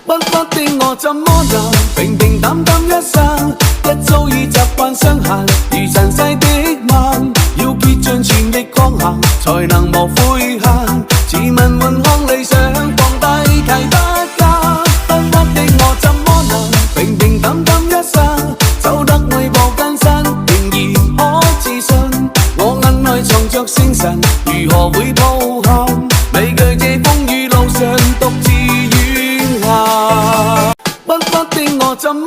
鬱鬱的我怎麼能平平淡淡一生？一早已習慣相限，如塵世的夢，要竭盡全力抗衡，才能無悔恨。自問換看理想，放低提不加。鬱鬱的我怎麼能平平淡淡一生？走得每步艱辛，仍然可自信。我眼內藏着星辰，如何會抱憾？畏懼這風雨路上獨自遠行。鬱鬱的我怎麼